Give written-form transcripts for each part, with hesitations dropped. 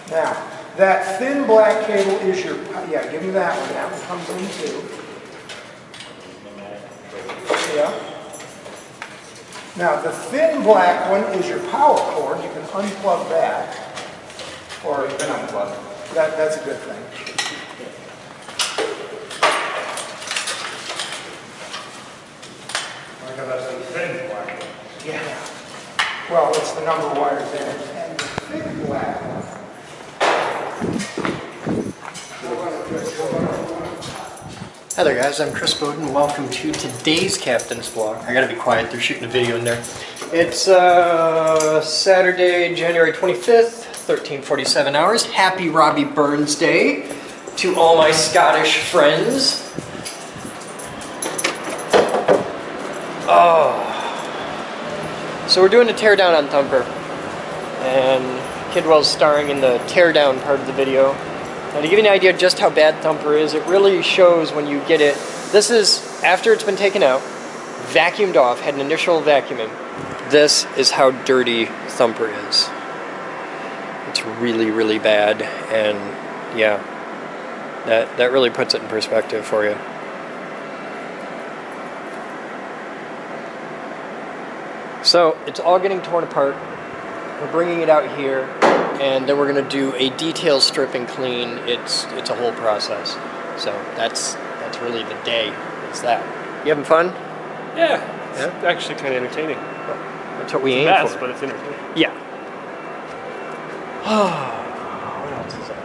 Now, that thin black cable is your, yeah, give me that one. That one comes in too. Yeah. Now, the thin black one is your power cord. You can unplug that. Or you can unplug it. That's a good thing. Because that's the thin black one. Yeah. Well, it's the number of wires in it. And the thick black one. Hi there guys, I'm Chris Boden. Welcome to today's Captain's Vlog. I gotta be quiet, they're shooting a video in there. It's Saturday, January 25th, 13:47 hours. Happy Robbie Burns Day to all my Scottish friends. Oh. So we're doing a teardown on Thumper. And Kidwell's starring in the teardown part of the video. Now to give you an idea of just how bad Thumper is, it really shows when you get it. This is after it's been taken out, vacuumed off, had an initial vacuuming. This is how dirty Thumper is. It's really, really bad, and yeah, that really puts it in perspective for you. So it's all getting torn apart. We're bringing it out here. And then we're going to do a detail strip and clean. It's a whole process. So that's really the day. It's that. You having fun? Yeah. It's actually kind of entertaining. Well, that's what we aim for. But it's entertaining. Yeah. What else is that?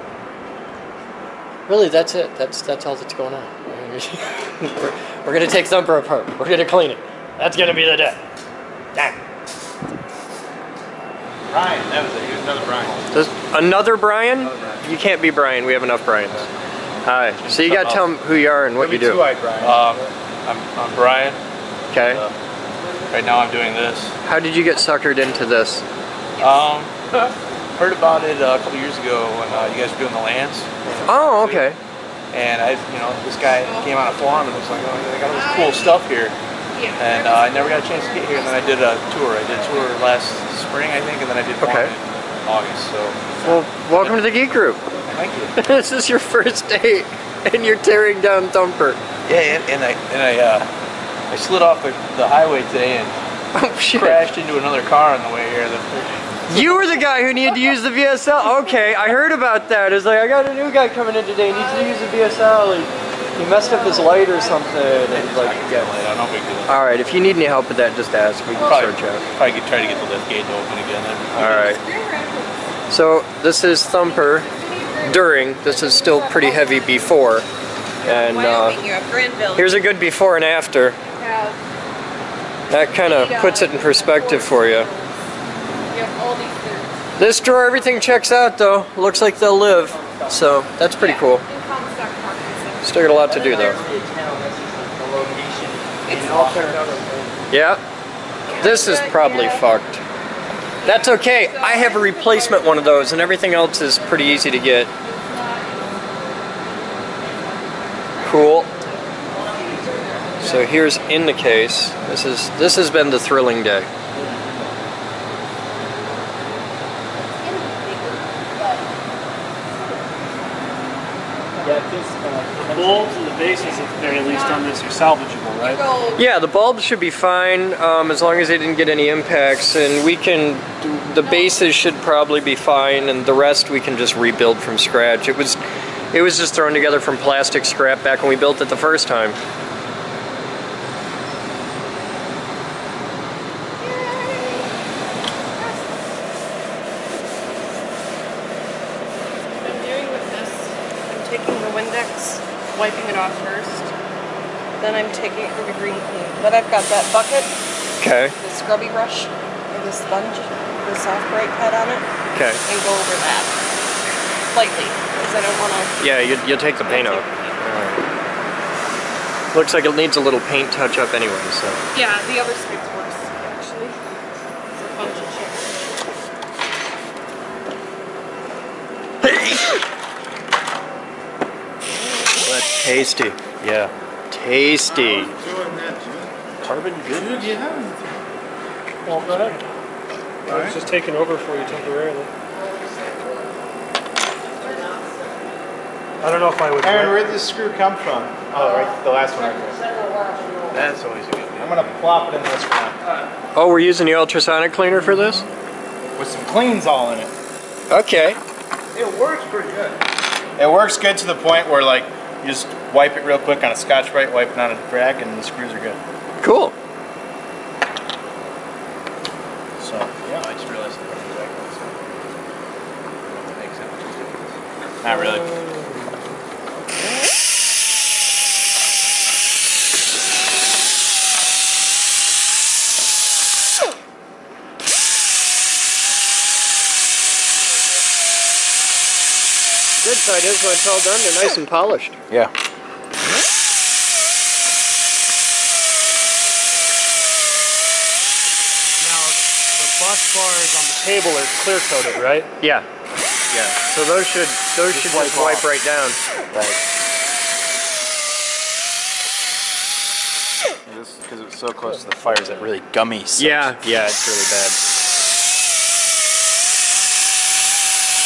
Really, that's it. That's all that's going on. We're going to take Thumper apart. We're going to clean it. That's going to be the day. Dang. Brian, that was it. He was another Brian. Another Brian? You can't be Brian. We have enough Brians. Hi. So you got to tell them who you are and what you do. Two-eyed Brian. I'm Brian. Okay. Right now I'm doing this. How did you get suckered into this? Heard about it a couple years ago when you guys were doing the lands. Oh, okay. And this guy came on a forum and was like, oh, I got all this cool stuff here. And I never got a chance to get here, and then I did a tour. I did a tour last spring, I think, and then I did one in August. So, well, welcome to the Geek Group. Thank you. This is your first day, and you're tearing down Thumper. Yeah, and I slid off the highway today and crashed into another car on the way here. You were the guy who needed to use the VSL. Okay, I heard about that. It's like, I got a new guy coming in today. He needs to use the VSL. He messed up his light or something. And he's like, no big deal. All right, if you need any help with that, just ask. We can probably search out. Probably try to get the lift gate to open again. All right. So this is Thumper during. This is still pretty heavy before. And here's a good before and after. That kind of puts it in perspective for you. This drawer, everything checks out though. Looks like they'll live. So that's pretty cool. Still got a lot to do though. Yeah, this is probably fucked. That's okay. I have a replacement one of those, and everything else is pretty easy to get. Cool. So here's in the case. This has been the thrilling day. The bulbs and the bases, at the very least, on this are salvageable, right? Yeah, the bulbs should be fine as long as they didn't get any impacts, and the bases should probably be fine, and the rest we can just rebuild from scratch. It was just thrown together from plastic scrap back when we built it the first time. Taking the Windex, wiping it off first, then I'm taking it for the green clean. Then I've got that bucket, the scrubby brush, or the sponge, the soft bright pad on it, and go over that lightly, because I don't want to... Yeah, you'll take the paint off. Looks like it needs a little paint touch up anyway, so... Yeah, the other side's worse, actually. It's a bunch of shit. That's tasty. Yeah. Tasty. Carbon good? Yeah. Well, go ahead. I was just taking over for you temporarily. I don't know if I would. Aaron, where did this screw come from? Oh, right, the last one. That's always a good thing. I'm gonna plop it in this one Oh, we're using the ultrasonic cleaner for this? with some cleans all in it. Okay. It works pretty good. It works good to the point where like you just wipe it real quick on a Scotch-Brite, wipe it on a rag, and the screws are good. Cool. So yeah, I just realized that makes sense. not really. Good side is when it's all done, they're nice and polished. Yeah. Now, the bus bars on the table are clear coated, right? Yeah. Yeah. So those should just wipe right down. Right. This because it was so close to the fire is that really gummy stuff. Yeah, it's really bad.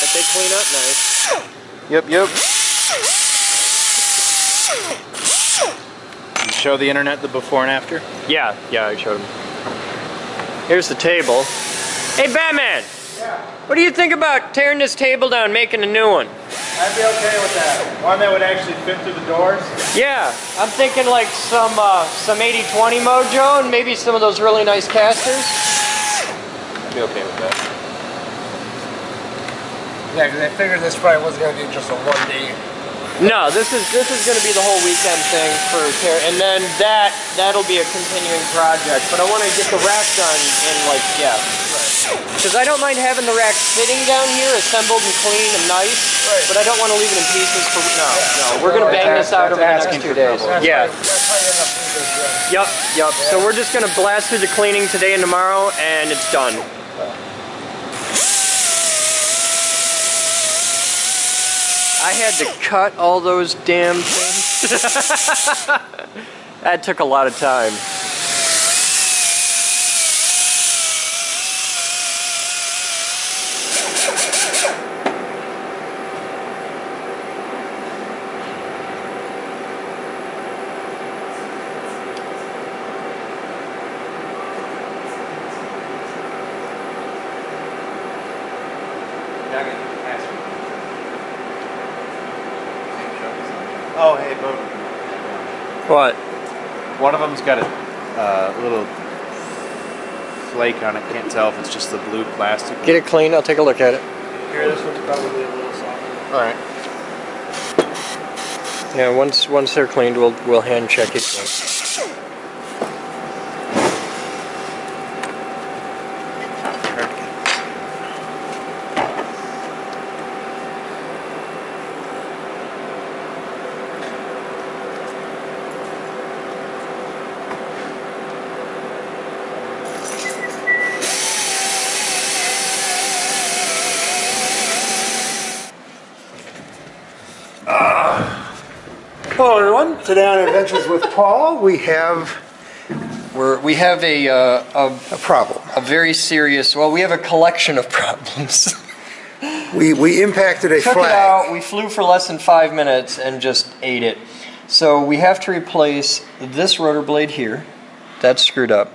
But they clean up nice. Yep. You show the internet the before and after? Yeah, I showed them. Here's the table. Hey, Batman! Yeah, What do you think about tearing this table down, making a new one? I'd be okay with that. One that would actually fit through the doors? Yeah, I'm thinking like some 80-20 mojo and maybe some of those really nice casters. I'd be okay with that. Yeah, because I figured this probably wasn't going to be just a one-day. No, this is going to be the whole weekend thing for tear, and then that'll be a continuing project. But I want to get the rack done in like because I don't mind having the rack sitting down here, assembled and clean and nice. Right. But I don't want to leave it in pieces for no. We're going to bang this out over the next 2 days. Yeah. That's how you end up with this. Yep. So we're just going to blast through the cleaning today and tomorrow, and it's done. I had to cut all those damn things. That took a lot of time. Oh, hey, Boden. What? One of them's got a little flake on it. Can't tell if it's just the blue plastic. Get it clean, I'll take a look at it. Here, this one's probably a little softer. All right. Yeah, once they're cleaned, we'll hand check it. Hello everyone, today on Adventures with Paul we have We have a problem. a very serious. Well, we have a collection of problems. We impacted a Took flag. it out. We flew for less than 5 minutes and just ate it. So we have to replace this rotor blade here. That's screwed up.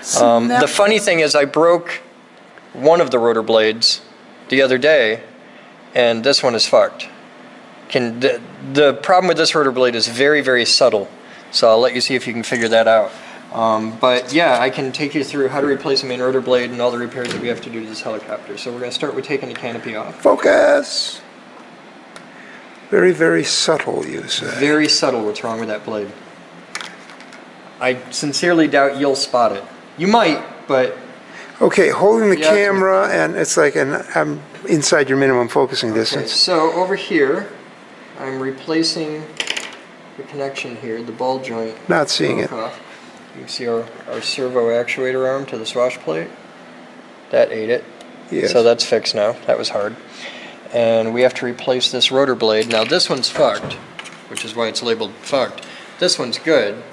The funny thing is, I broke one of the rotor blades the other day, and this one is fucked. The problem with this rotor blade is very, very subtle, so I'll let you see if you can figure that out. But yeah, I can take you through how to replace the main rotor blade and all the repairs that we have to do to this helicopter. So we're going to start with taking the canopy off. Focus! Very, very subtle, you say. Very subtle what's wrong with that blade. I sincerely doubt you'll spot it. You might, but... Okay, holding the Yeah. camera, and it's like I'm inside your minimum focusing distance. So over here, I'm replacing the connection here, the ball joint. Not seeing it. Off. You can see our servo actuator arm to the swash plate. That ate it. Yes. So that's fixed now. That was hard. And we have to replace this rotor blade. Now this one's fucked, which is why it's labeled fucked. This one's good.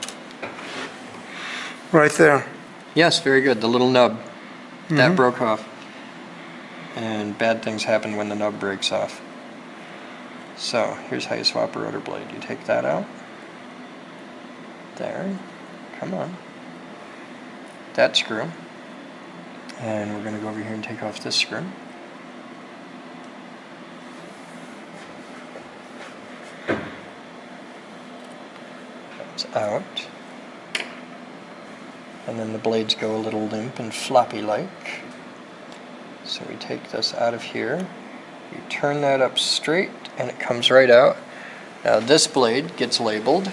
Right there. Yes, very good. The little nub. That broke off. And bad things happen when the nub breaks off. So here's how you swap a rotor blade. You take that out. There. Come on. That screw. And we're going to go over here and take off this screw. That's out. And then the blades go a little limp and floppy like. So we take this out of here. You turn that up straight and it comes right out. Now this blade gets labeled.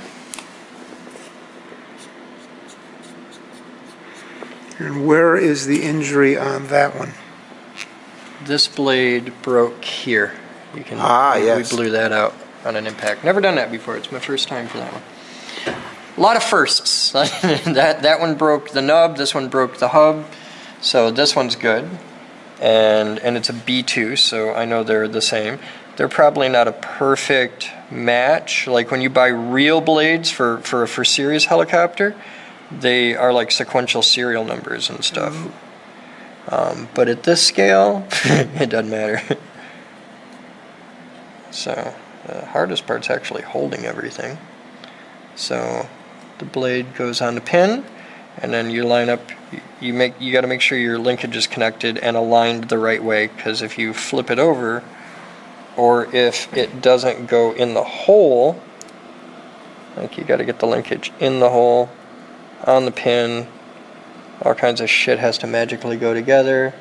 And where is the injury on that one? This blade broke here. You can yes. We blew that out on an impact. Never done that before. It's my first time for that one. A lot of firsts. that one broke the nub. This one broke the hub. So this one's good. And it's a B2, so I know they're the same. They're probably not a perfect match. Like when you buy real blades for serious helicopter, they are like sequential serial numbers and stuff. But at this scale, it doesn't matter. So the hardest part's actually holding everything. So the blade goes on the pin, and then you line up. You got to make sure your linkage is connected and aligned the right way, because if you flip it over, or if it doesn't go in the hole, like you got to get the linkage in the hole, on the pin. All kinds of shit has to magically go together.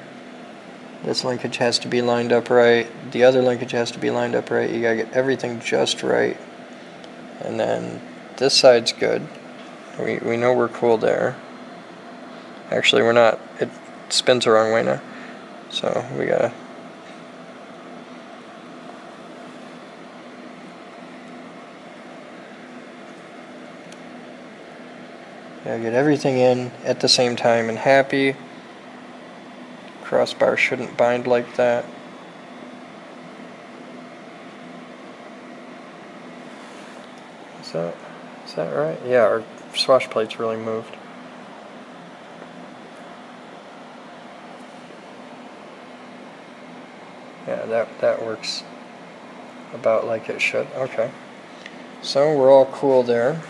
This linkage has to be lined up right. The other linkage has to be lined up right. You gotta get everything just right. And then this side's good. We know we're cool there. Actually, we're not. It spins the wrong way now. So we gotta. Yeah, get everything in at the same time and happy. Crossbar shouldn't bind like that. Is that right? Yeah, our swash plate's really moved. Yeah, that works about like it should. Okay. So we're all cool there.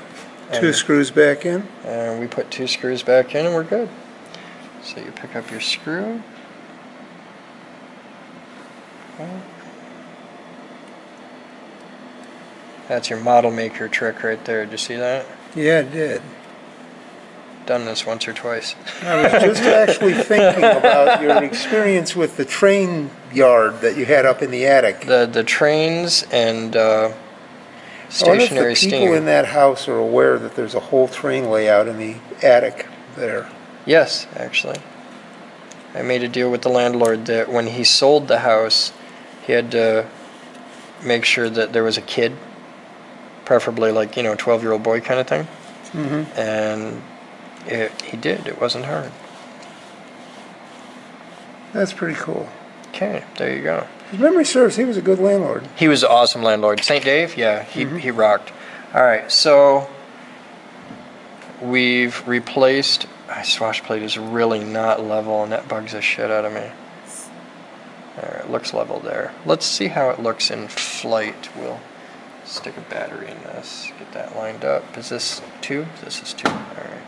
Two screws back in. And we put 2 screws back in and we're good. So you pick up your screw. Okay. That's your model maker trick right there. Did you see that? Yeah, I did. Done this once or twice. I was just actually thinking about your experience with the train yard that you had up in the attic. The trains and stationary I wonder if the people steam. in that house are aware that there's a whole train layout in the attic there. Yes, actually. I made a deal with the landlord that when he sold the house, he had to make sure that there was a kid, preferably like, a 12-year-old boy kind of thing. Mm-hmm. And he did. It wasn't hard. That's pretty cool. Okay, there you go. His memory serves, he was a good landlord. He was an awesome landlord. St. Dave, yeah, he rocked. All right, so we've replaced. My swash plate is really not level, and that bugs the shit out of me. All right, it looks level there. Let's see how it looks in flight. We'll stick a battery in this. Get that lined up. Is this 2? This is 2. All right.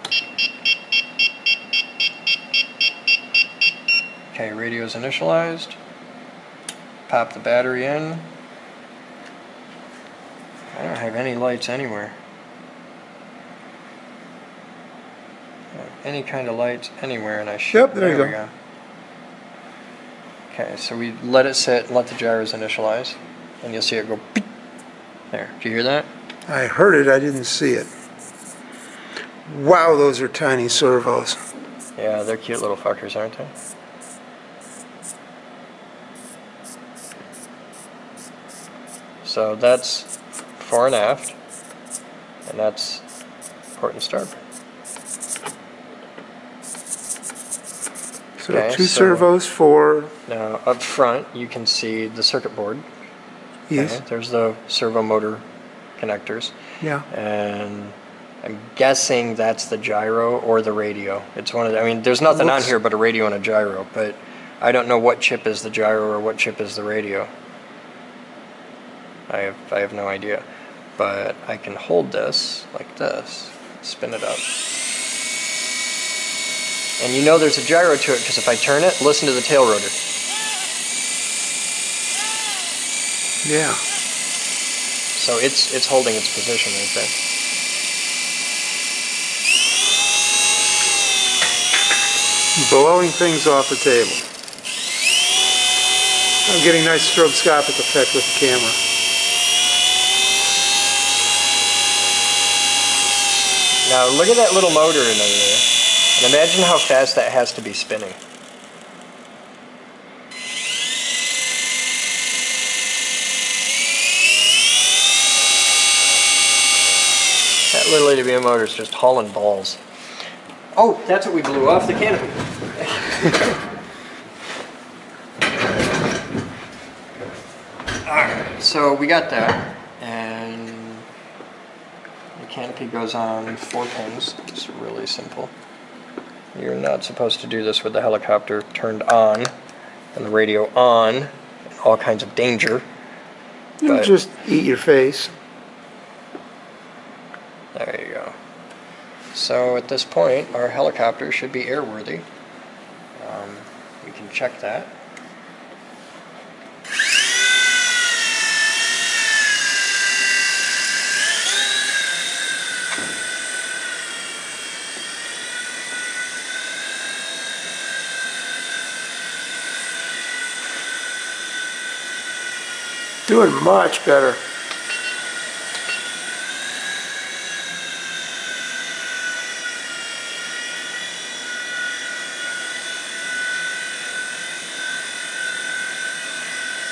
Okay, radio's initialized. Pop the battery in. I don't have any lights anywhere. I don't have any kind of lights anywhere, and I should. Yep, there you we go. Okay, so we let it sit and let the gyros initialize, and you'll see it go beep. There. Did you hear that? I heard it, I didn't see it. Wow, those are tiny servos. Yeah, they're cute little fuckers, aren't they? So that's fore and aft, and that's port and starboard. So Okay, 2 so servos for... Now up front you can see the circuit board. Yes. Okay, there's the servo motor connectors. Yeah. And I'm guessing that's the gyro or the radio. It's one of the, I mean, there's nothing on here but a radio and a gyro, but I don't know what chip is the gyro or what chip is the radio. I have no idea. But I can hold this like this, spin it up. And you know there's a gyro to it because if I turn it, listen to the tail rotor. Yeah. So it's holding its position right there. Blowing things off the table. I'm getting nice stroboscopic effect with the camera. Now look at that little motor in there. And imagine how fast that has to be spinning. That little itty bitty motor is just hauling balls. Oh, that's what we blew off the canopy. Alright, so we got that. And the canopy goes on 4 pins. It's really simple. You're not supposed to do this with the helicopter turned on and the radio on. All kinds of danger. You'll just eat your face. There you go. So at this point, our helicopter should be airworthy. We can check that. Doing much better.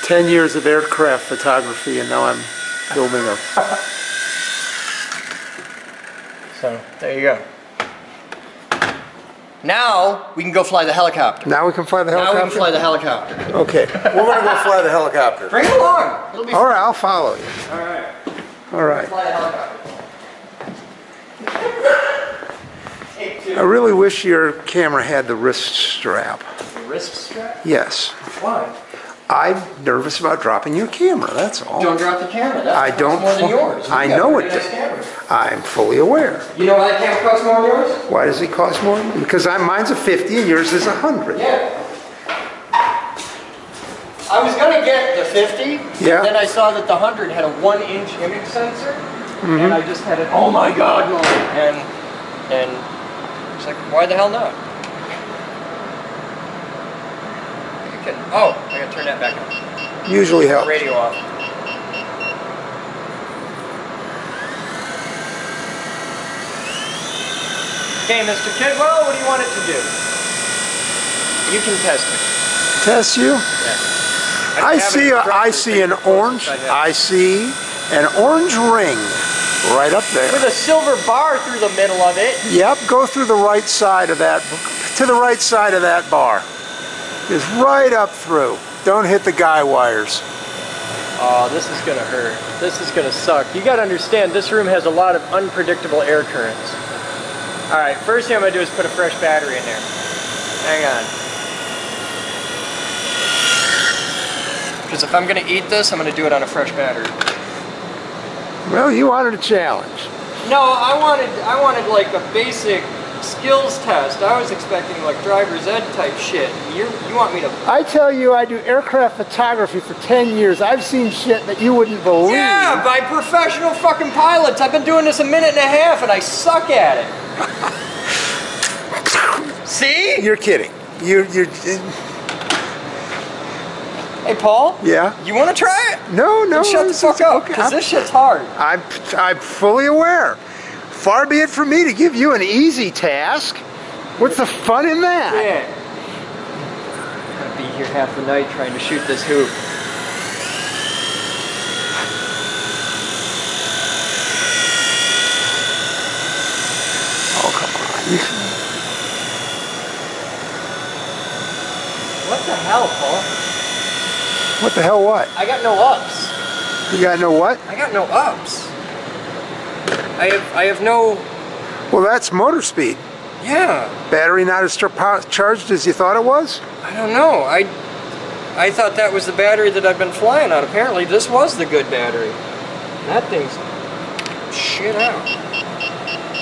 "10 years of aircraft photography, and now I'm building a..." So there you go. Now we can go fly the helicopter. Now we can fly the helicopter? Now we can fly the helicopter. Okay, we're going to go fly the helicopter. Bring it along. It'll be All right, I'll follow you. All right. All right. Fly the helicopter. Take 2. I really wish your camera had the wrist strap. The wrist strap? Yes. Why? I'm nervous about dropping your camera, that's all. Don't drop the camera. That I don't. costs more than yours. I You got know a it really nice does. camera. I'm fully aware. You know why that camera costs more than yours? Why does it cost more? Because mine's a 50 and yours is 100. Yeah. I was gonna get the 50, Yeah. then I saw that the 100 had a 1-inch image sensor, and I just had it. Oh my God! No. And it's like, why the hell not? You can. Oh, I gotta turn that back on. Usually helps. Radio off. Okay, Mr. Kidwell, what do you want it to do? You can test it. Test you? Yeah. I see an orange. I see an orange ring right up there. With a silver bar through the middle of it. Yep, go through the right side of that, to the right side of that bar. Just right up through. Don't hit the guy wires. Oh, this is gonna hurt. This is gonna suck. You gotta understand, this room has a lot of unpredictable air currents. All right, first thing I'm gonna do is put a fresh battery in there. Hang on. Because if I'm gonna eat this, I'm gonna do it on a fresh battery. Well, you wanted a challenge. No, I wanted like a basic skills test. I was expecting like driver's ed type shit. You want me to... I tell you, I do aircraft photography for 10 years. I've seen shit that you wouldn't believe. Yeah, by professional fucking pilots. I've been doing this a minute and a half and I suck at it. See? You're kidding. You're... Hey, Paul? Yeah? You want to try it? No. Then shut the fuck up, because this shit's hard. I'm fully aware. Far be it from me to give you an easy task. What's the fun in that? Yeah. I'm gonna be here half the night trying to shoot this hoop. Oh, come on. What the hell, Paul? What the hell what? I got no ups. You got no what? I got no ups. I have no... Well, that's motor speed. Yeah. Battery not as charged as you thought it was? I don't know. I thought that was the battery that I've been flying on. Apparently this was the good battery. That thing's shit out.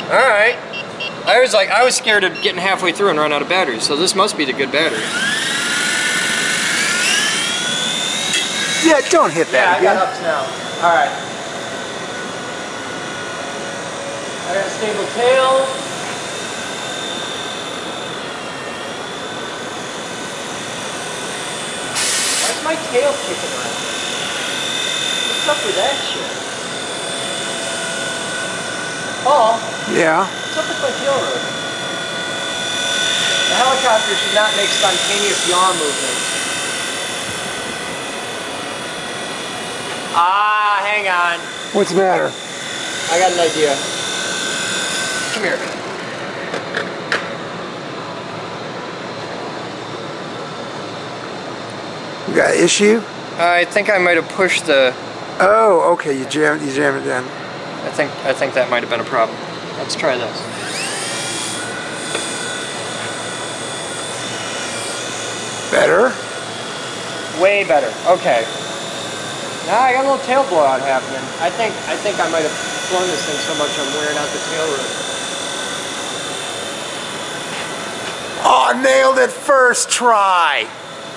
Alright. I was scared of getting halfway through and run out of batteries, so this must be the good battery. Yeah, don't hit that again. I got ups now. Alright. I got a stable tail. Why's my tail kicking around? What's up with that shit? Paul? Yeah. What's up with my tail rotor? The helicopter should not make spontaneous yaw movements. Ah, hang on. What's the matter? I got an idea. Come here. You got an issue? I think I might have pushed the... Oh, okay. You jammed it down. I think that might have been a problem. Let's try this. Better? Way better. Okay. Now I got a little tail blowout happening. I think I might have flown this thing so much I'm wearing out the tail rotor. Oh, nailed it first try.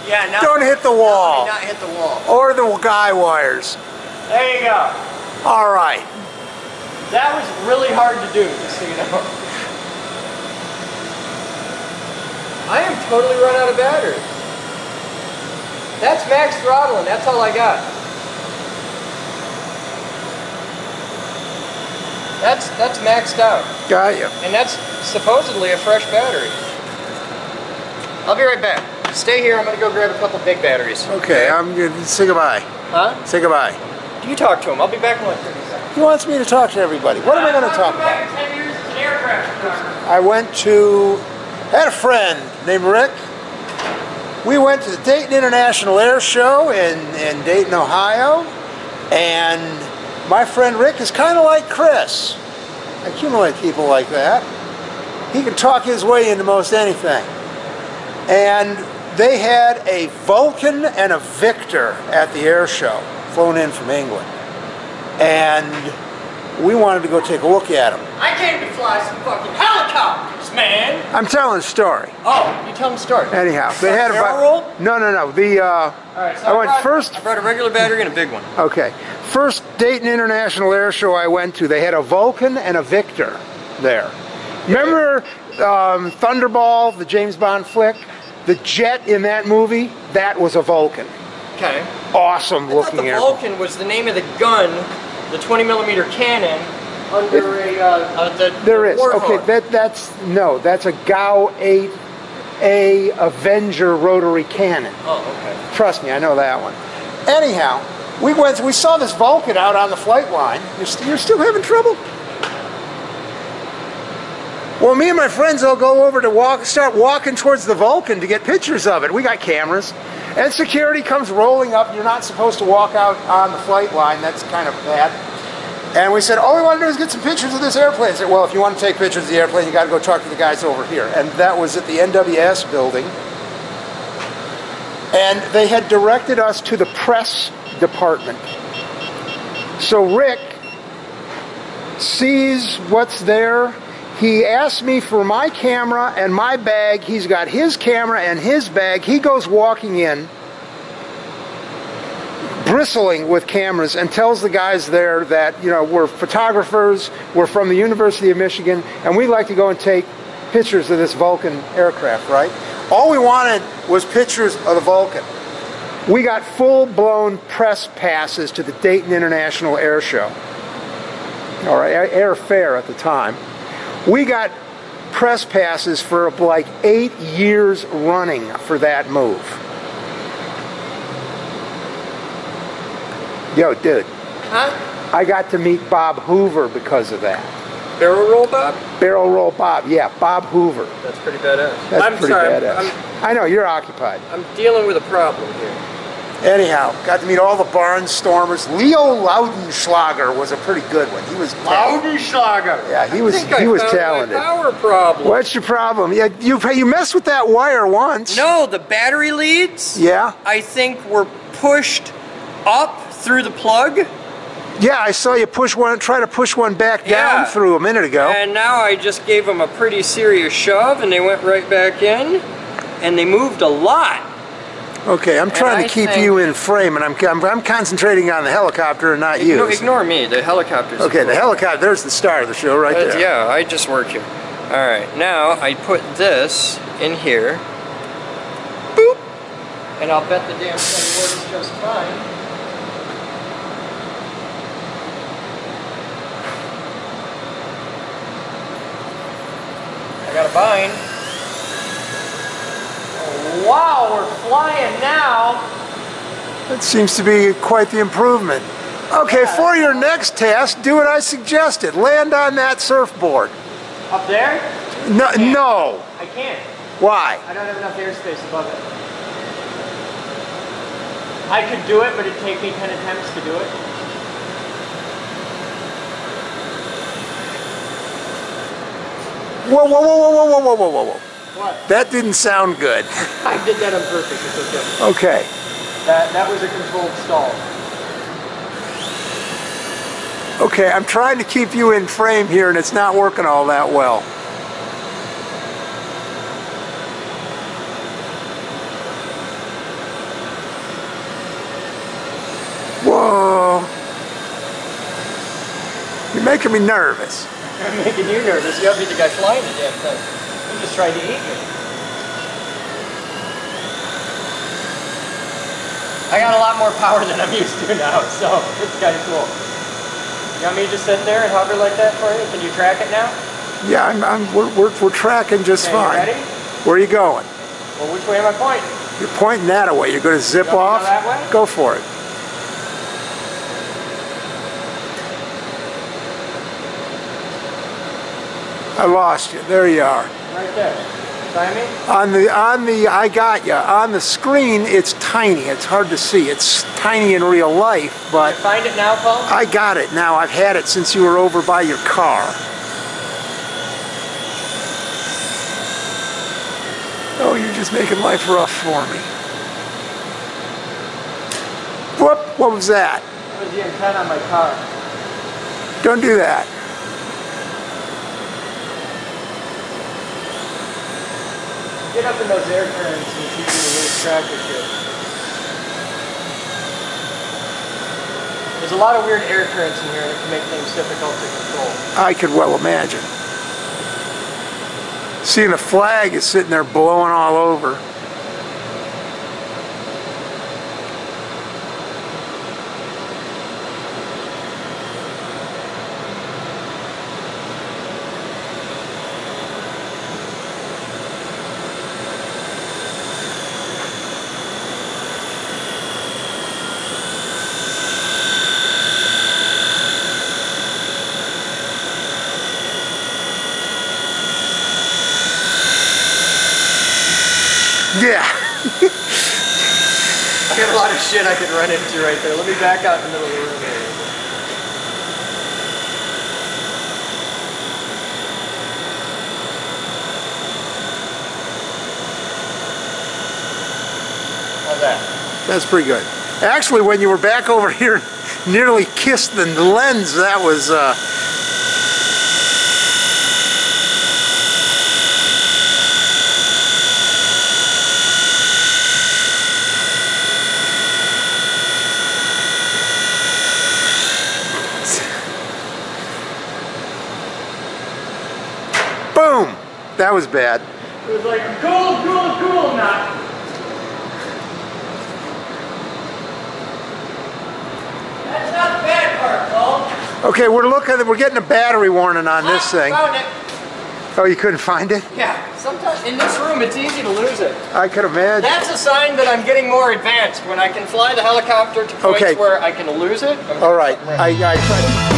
Yeah, now Don't hit the wall. not hit the wall. Or the guy wires. There you go. All right. That was really hard to do, just so you know. I am totally run out of battery. That's max throttle, and that's all I got. That's maxed out. Got you. And that's supposedly a fresh battery. I'll be right back. Stay here, I'm gonna go grab a couple big batteries. Okay, I'm going to say goodbye. Huh? Say goodbye. You talk to him, I'll be back in like 30 seconds. He wants me to talk to everybody. What am I going to talk about? Back in 10 years as an aircraft photographer. I had a friend named Rick. We went to the Dayton International Air Show in Dayton, Ohio, and my friend Rick is kind of like Chris. I accumulate people like that. He can talk his way into most anything. And they had a Vulcan and a Victor at the air show, flown in from England. And we wanted to go take a look at them. I came to fly some fucking helicopters, man! I'm telling a story. Oh, you tell them a story. Anyhow, they had barrel about... roll? No. The, Alright, so I went first... I brought a regular battery and a big one. Okay. First Dayton International Air Show I went to, they had a Vulcan and a Victor there. Remember Thunderball, the James Bond flick? The jet in that movie, that was a Vulcan. Okay. Awesome looking the airplane. Vulcan was the name of the gun, the 20mm cannon, under There is. Warthog. Okay, that's a GAU 8A Avenger rotary cannon. Oh, okay. Trust me, I know that one. Anyhow, we saw this Vulcan out on the flight line. You're still having trouble? Well, me and my friends all go over to start walking towards the Vulcan to get pictures of it. We got cameras. And security comes rolling up. You're not supposed to walk out on the flight line. That's kind of bad. And we said, all we want to do is get some pictures of this airplane. I said, well, if you want to take pictures of the airplane, you got to go talk to the guys over here. And that was at the NWS building. And they had directed us to the press department. So Rick sees what's there. He asked me for my camera and my bag. He's got his camera and his bag. He goes walking in, bristling with cameras, and tells the guys there that, you know, we're photographers, we're from the University of Michigan, and we'd like to go and take pictures of this Vulcan aircraft, right? All we wanted was pictures of the Vulcan. We got full-blown press passes to the Dayton International Air Show, or Air Fair at the time. We got press passes for like 8 years running for that move. Yo, dude. Huh? I got to meet Bob Hoover because of that. Barrel roll, Bob? Barrel roll Bob, yeah, Bob Hoover. That's pretty badass. That's I'm pretty sorry, badass. I know, you're occupied. I'm dealing with a problem here. Anyhow, got to meet all the barnstormers. Leo Laudenschlager was a pretty good one. He was Laudenschlager. Yeah, he was talented. My power problem. What's your problem? Yeah, you messed with that wire once. No, the battery leads. Yeah. I think were pushed up through the plug. Yeah, I saw you try to push one back down through a minute ago. And now I just gave them a pretty serious shove, and they went right back in, and they moved a lot. Okay, I'm trying to keep you in frame, and I'm concentrating on the helicopter and not you. Ignore me. The helicopter's okay. cool. The helicopter. There's the star of the show right there. Yeah, I just work here. All right, now I put this in here. Boop, and I'll bet the damn thing works just fine. I got a bind. Oh, wow, we're flying now. That seems to be quite the improvement. Okay, for your next task, do what I suggested. Land on that surfboard. Up there? No, no. I can't. Why? I don't have enough airspace above it. I could do it, but it'd take me 10 attempts to do it. Whoa, whoa, whoa, whoa, whoa, whoa, whoa, whoa, whoa. What? That didn't sound good. I did that on purpose, it's okay. Okay. That was a controlled stall. Okay, I'm trying to keep you in frame here and it's not working all that well. Whoa. You're making me nervous. I'm making you nervous. You'll be the guy flying the damn thing. You just tried to eat me. I got a lot more power than I'm used to now, so it's kind of cool. You want me to just sit there and hover like that for you? Can you track it now? Yeah, we're tracking just fine. You ready? Where are you going? Well, which way am I pointing? You're pointing that way. You're going to zip You off? want me to go that way? Go for it. I lost you. There you are. Right there. Timing? I got you. On the screen, it's tiny. It's hard to see. It's tiny in real life, but... Can you find it now, Paul? I got it now. I've had it since you were over by your car. Oh, you're just making life rough for me. Whoop! What was that? That was the antenna on my car. Don't do that. Get up in those air currents and it's easy to lose track of shit. There's a lot of weird air currents in here that can make things difficult to control. I could well imagine. Seeing a flag is sitting there blowing all over. Yeah. I got a lot of shit I could run into right there. Let me back out in the middle of the room here. How's that? That's pretty good. Actually, when you were back over here, nearly kissed the lens, that was... Boom! That was bad. It was like, cool, not. That's not the bad part, Paul. Okay, we're getting a battery warning on this thing. Found it. Oh, you couldn't find it? Yeah, sometimes in this room it's easy to lose it. I could imagine. That's a sign that I'm getting more advanced. When I can fly the helicopter to points where I can lose it. All right, I tried to...